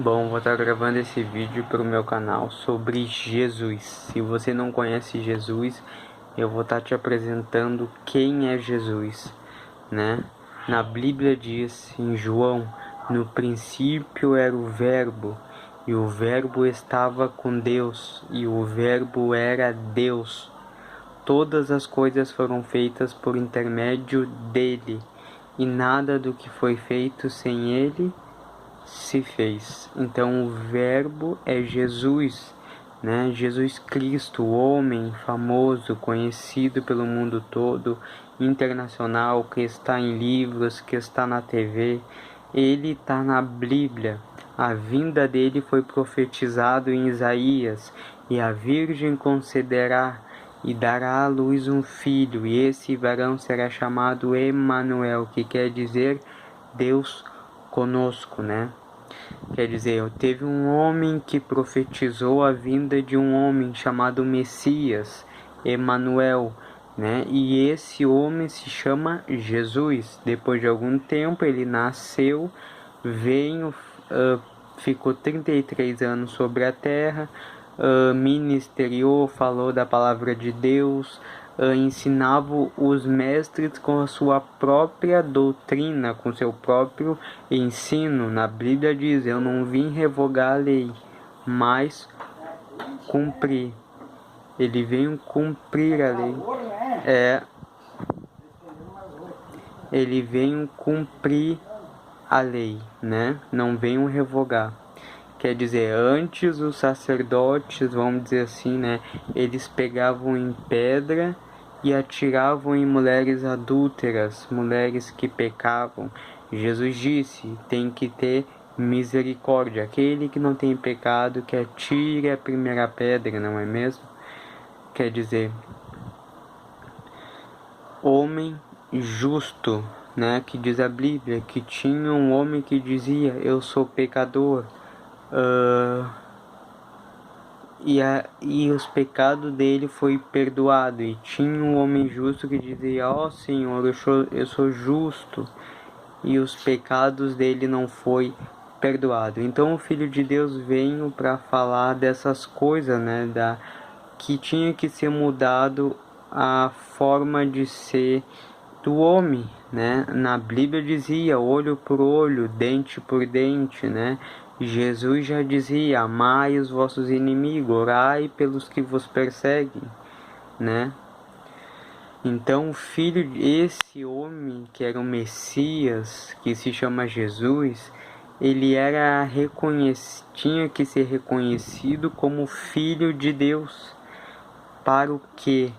Bom, vou estar gravando esse vídeo para o meu canal sobre Jesus. Se você não conhece Jesus, eu vou estar te apresentando quem é Jesus, né? Na Bíblia diz em João: no princípio era o Verbo, e o Verbo estava com Deus, e o Verbo era Deus. Todas as coisas foram feitas por intermédio dele, e nada do que foi feito sem ele se fez. Então o Verbo é Jesus, né? Jesus Cristo, o homem famoso, conhecido pelo mundo todo, internacional, que está em livros, que está na TV. Ele está na Bíblia. A vinda dele foi profetizado em Isaías, e a Virgem concederá e dará à luz um filho, e esse varão será chamado Emanuel, que quer dizer Deus conosco, né? Quer dizer, teve um homem que profetizou a vinda de um homem chamado Messias, Emanuel, né? E esse homem se chama Jesus. Depois de algum tempo ele nasceu, veio, ficou 33 anos sobre a terra, ministeriou, falou da palavra de Deus, ensinava os mestres com a sua própria doutrina, com seu próprio ensino. Na Bíblia diz: eu não vim revogar a lei, mas cumprir. Ele veio cumprir a lei. Ele veio cumprir a lei, né? Não veio revogar. Quer dizer, antes os sacerdotes, vamos dizer assim, né? Eles pegavam em pedra e atiravam em mulheres adúlteras, mulheres que pecavam. Jesus disse: tem que ter misericórdia. Aquele que não tem pecado, que atire a primeira pedra, não é mesmo? Quer dizer, homem justo, né? Que diz a Bíblia, que tinha um homem que dizia: eu sou pecador. E os pecados dele foi perdoado. E tinha um homem justo que dizia: ó Senhor, eu sou justo. E os pecados dele não foi perdoado. Então o Filho de Deus veio para falar dessas coisas, né? Que tinha que ser mudado a forma de ser do homem, né? Na Bíblia dizia olho por olho, dente por dente, né? Jesus já dizia: amai os vossos inimigos, orai pelos que vos perseguem, né? Então esse homem que era o Messias, que se chama Jesus, ele tinha que ser reconhecido como filho de Deus. Para o quê?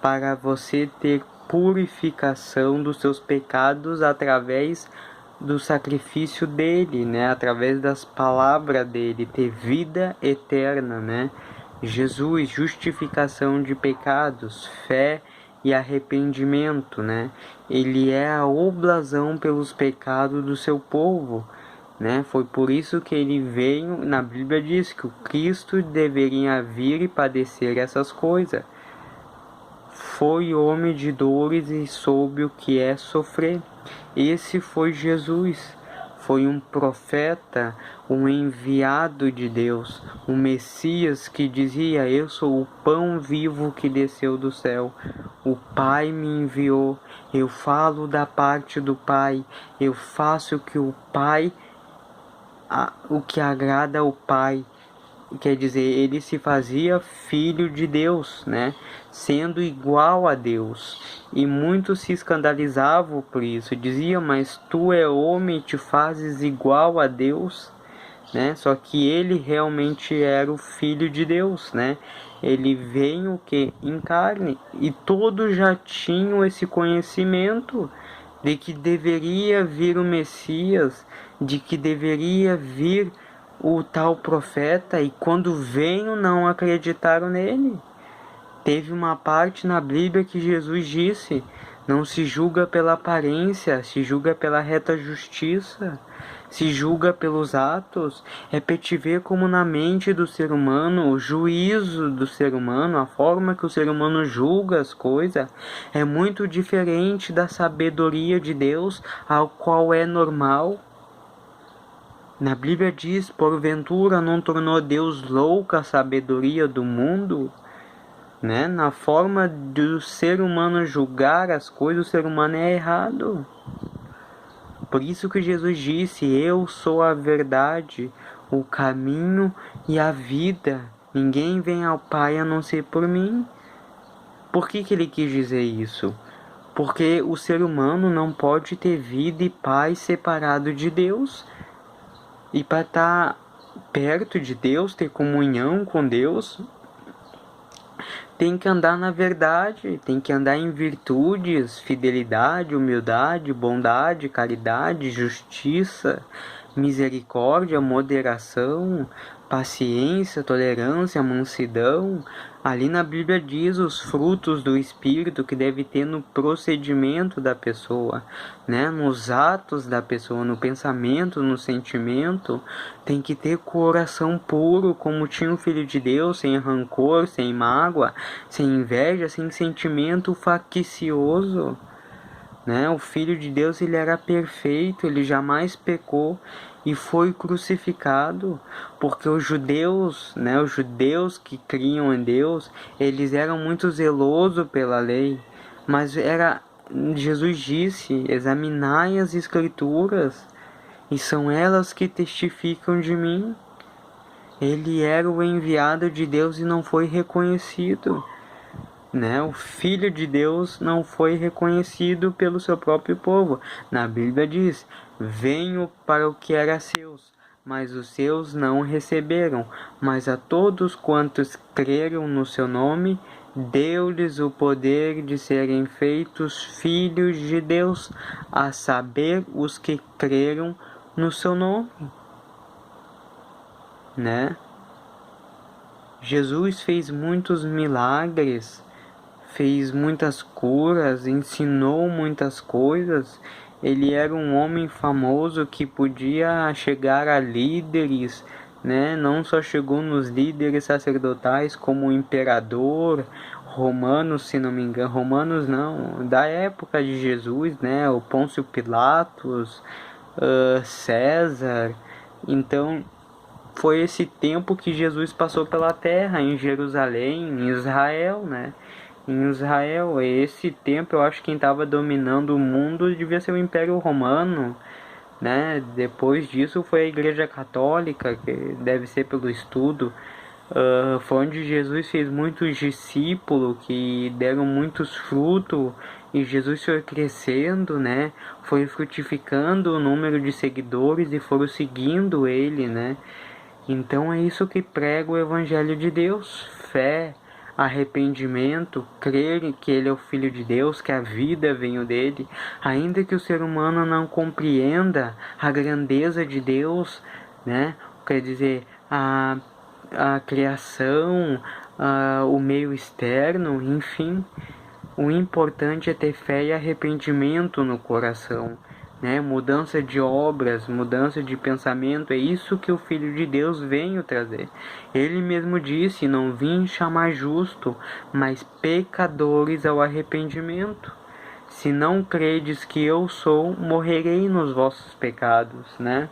Para você ter purificação dos seus pecados através do sacrifício dele, né? Através das palavras dele, ter vida eterna, né? Jesus, justificação de pecados, fé e arrependimento, né? Ele é a oblação pelos pecados do seu povo, né? Foi por isso que ele veio. Na Bíblia diz que o Cristo deveria vir e padecer essas coisas. Foi homem de dores e soube o que é sofrer. Esse foi Jesus. Foi um profeta, um enviado de Deus, um Messias que dizia: eu sou o pão vivo que desceu do céu. O Pai me enviou, eu falo da parte do Pai, eu faço o que agrada ao Pai. Quer dizer, ele se fazia filho de Deus, né? Sendo igual a Deus. E muitos se escandalizavam por isso. Diziam: mas tu é homem e te fazes igual a Deus, né? Só que ele realmente era o filho de Deus, né? Ele veio em carne, e todos já tinham esse conhecimento de que deveria vir o Messias, de que deveria vir o tal profeta, e quando veio não acreditaram nele. Teve uma parte na Bíblia que Jesus disse: não se julga pela aparência, se julga pela reta justiça, se julga pelos atos. É para te ver como na mente do ser humano, o juízo do ser humano, a forma que o ser humano julga as coisas, é muito diferente da sabedoria de Deus, ao qual é normal. Na Bíblia diz, porventura não tornou Deus louca a sabedoria do mundo? Né? Na forma do ser humano julgar as coisas, o ser humano é errado. Por isso que Jesus disse, eu sou a verdade, o caminho e a vida. Ninguém vem ao Pai a não ser por mim. Por que ele quis dizer isso? Porque o ser humano não pode ter vida e paz separado de Deus. E para estar perto de Deus, ter comunhão com Deus, tem que andar na verdade, tem que andar em virtudes, fidelidade, humildade, bondade, caridade, justiça, misericórdia, moderação, paciência, tolerância, mansidão. Ali na Bíblia diz os frutos do Espírito que deve ter no procedimento da pessoa, né? Nos atos da pessoa, no pensamento, no sentimento. Tem que ter coração puro, como tinha o Filho de Deus, sem rancor, sem mágoa, sem inveja, sem sentimento faccioso. Né? O Filho de Deus, ele era perfeito, ele jamais pecou e foi crucificado, porque os judeus, né, os judeus que criam em Deus, eles eram muito zelosos pela lei, mas Jesus disse, examinai as Escrituras, e são elas que testificam de mim. Ele era o enviado de Deus e não foi reconhecido. Né? O Filho de Deus não foi reconhecido pelo seu próprio povo. Na Bíblia diz, venho para o que era seus, mas os seus não receberam. Mas a todos quantos creram no seu nome, deu-lhes o poder de serem feitos filhos de Deus, a saber, os que creram no seu nome. Né? Jesus fez muitos milagres, fez muitas curas, ensinou muitas coisas. Ele era um homem famoso que podia chegar a líderes, né? Não só chegou nos líderes sacerdotais como o imperador romanos, se não me engano, romanos não, da época de Jesus, né? O Pôncio Pilatos, César. Então foi esse tempo que Jesus passou pela terra, em Jerusalém, em Israel, né? Em Israel, esse tempo eu acho que quem estava dominando o mundo devia ser o Império Romano, né? Depois disso foi a Igreja Católica, que deve ser pelo estudo. Foi onde Jesus fez muitos discípulos que deram muitos frutos e Jesus foi crescendo, né? Foi frutificando o número de seguidores e foram seguindo ele, né? Então é isso que prega o Evangelho de Deus: fé, arrependimento, crer que Ele é o Filho de Deus, que a vida veio dele. Ainda que o ser humano não compreenda a grandeza de Deus, né? Quer dizer, a criação, o meio externo, enfim, o importante é ter fé e arrependimento no coração. Né? Mudança de obras, mudança de pensamento, é isso que o Filho de Deus veio trazer. Ele mesmo disse, não vim chamar justo, mas pecadores ao arrependimento. Se não credes que eu sou, morrerei nos vossos pecados, né?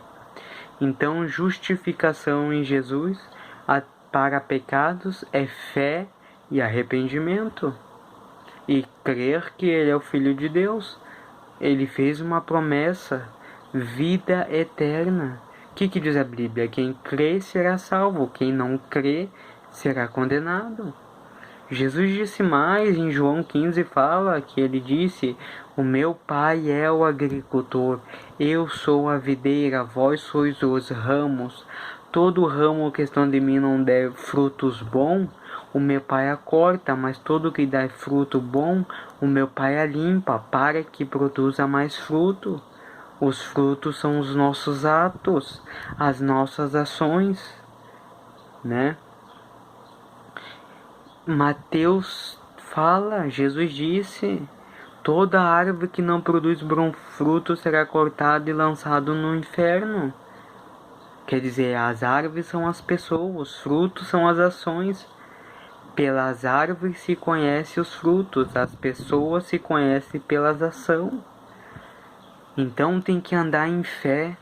Então, justificação em Jesus para pecados é fé e arrependimento. E crer que Ele é o Filho de Deus. Ele fez uma promessa, vida eterna. O que diz a Bíblia? Quem crê será salvo, quem não crê será condenado. Jesus disse mais, em João 15 fala que ele disse, o meu pai é o agricultor, eu sou a videira, vós sois os ramos. Todo ramo que estão de mim não der frutos bons, o meu pai a corta, mas todo que dá fruto bom, o meu pai a limpa, para que produza mais fruto. Os frutos são os nossos atos, as nossas ações, né? Mateus fala, Jesus disse, toda árvore que não produz bom fruto será cortada e lançada no inferno. Quer dizer, as árvores são as pessoas, os frutos são as ações. Pelas árvores se conhece os frutos, as pessoas se conhecem pelas ações. Então tem que andar em fé,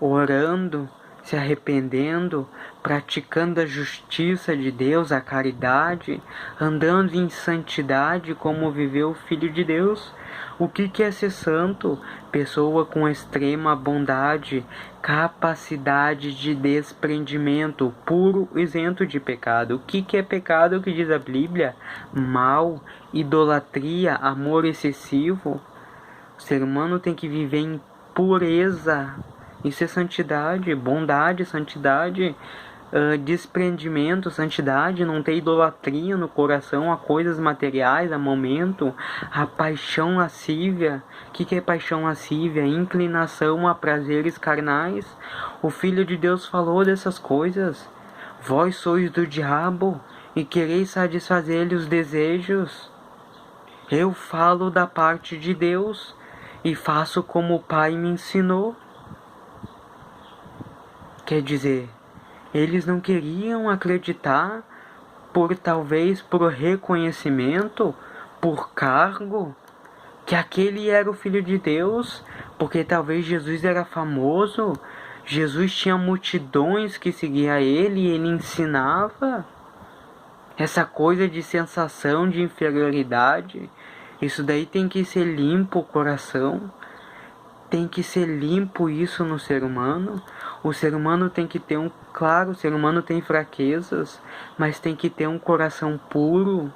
orando, se arrependendo, praticando a justiça de Deus, a caridade, andando em santidade como viveu o Filho de Deus. O que é ser santo? Pessoa com extrema bondade, capacidade de desprendimento, puro, isento de pecado. O que é pecado? O que diz a Bíblia? Mal, idolatria, amor excessivo. O ser humano tem que viver em pureza. Isso é santidade, bondade, santidade, desprendimento, santidade, não ter idolatria no coração a coisas materiais, a momento, a paixão lascívia. O que é paixão lascívia? Inclinação a prazeres carnais. O Filho de Deus falou dessas coisas. Vós sois do diabo e quereis satisfazer-lhe os desejos. Eu falo da parte de Deus e faço como o Pai me ensinou. Quer dizer, eles não queriam acreditar talvez por reconhecimento, por cargo, que aquele era o Filho de Deus, porque talvez Jesus era famoso, Jesus tinha multidões que seguiam ele e ele ensinava. Essa coisa de sensação de inferioridade, isso daí tem que ser limpo o coração. Tem que ser limpo isso no ser humano. O ser humano tem que ter claro, o ser humano tem fraquezas, mas tem que ter um coração puro.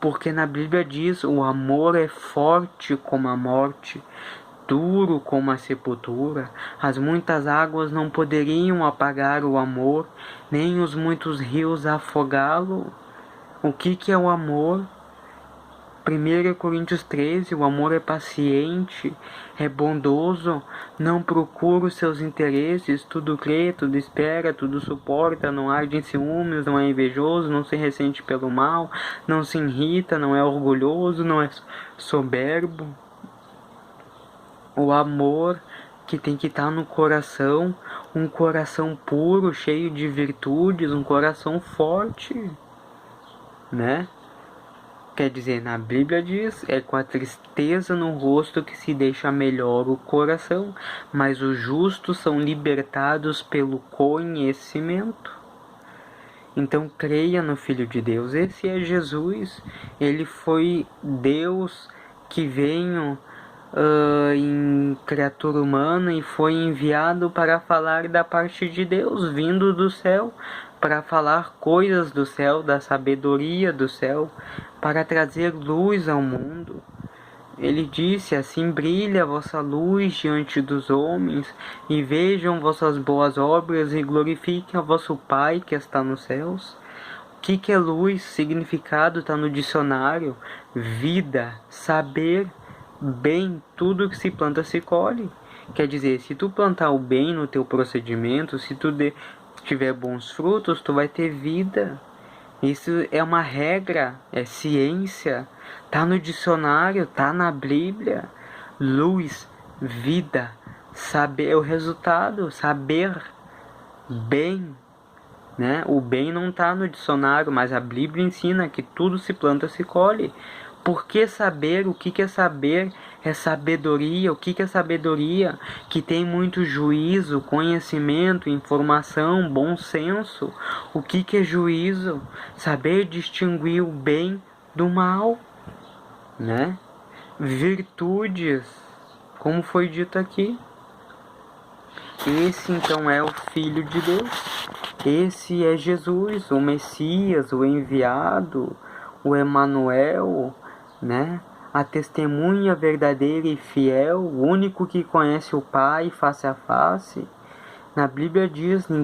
Porque na Bíblia diz, o amor é forte como a morte, duro como a sepultura. As muitas águas não poderiam apagar o amor, nem os muitos rios afogá-lo. O que é o amor? 1 Coríntios 13, o amor é paciente, é bondoso, não procura os seus interesses, tudo crê, tudo espera, tudo suporta, não arde em ciúmes, não é invejoso, não se ressente pelo mal, não se irrita, não é orgulhoso, não é soberbo. O amor que tem que estar no coração, um coração puro, cheio de virtudes, um coração forte, né? Quer dizer, na Bíblia diz, é com a tristeza no rosto que se deixa melhor o coração, mas os justos são libertados pelo conhecimento. Então creia no Filho de Deus, esse é Jesus, ele foi Deus que veio em criatura humana e foi enviado para falar da parte de Deus, vindo do céu, para falar coisas do céu, da sabedoria do céu, para trazer luz ao mundo. Ele disse, assim brilha a vossa luz diante dos homens, e vejam vossas boas obras e glorifiquem a vosso Pai que está nos céus. O que é luz? Significado está no dicionário. Vida, saber, bem, tudo que se planta se colhe. Quer dizer, se tu plantar o bem no teu procedimento, se tu tiver bons frutos, tu vai ter vida. Isso é uma regra, é ciência, tá no dicionário, tá na Bíblia. Luz, vida, saber é o resultado, saber, bem, né? O bem não tá no dicionário, mas a Bíblia ensina que tudo se planta, se colhe. Por que saber? O que é saber? É sabedoria. O que é sabedoria? Que tem muito juízo, conhecimento, informação, bom senso. O que é juízo? Saber distinguir o bem do mal, né? Virtudes, como foi dito aqui. Esse então é o Filho de Deus. Esse é Jesus, o Messias, o enviado, o Emanuel, né? A testemunha verdadeira e fiel, o único que conhece o Pai face a face. Na Bíblia diz, ninguém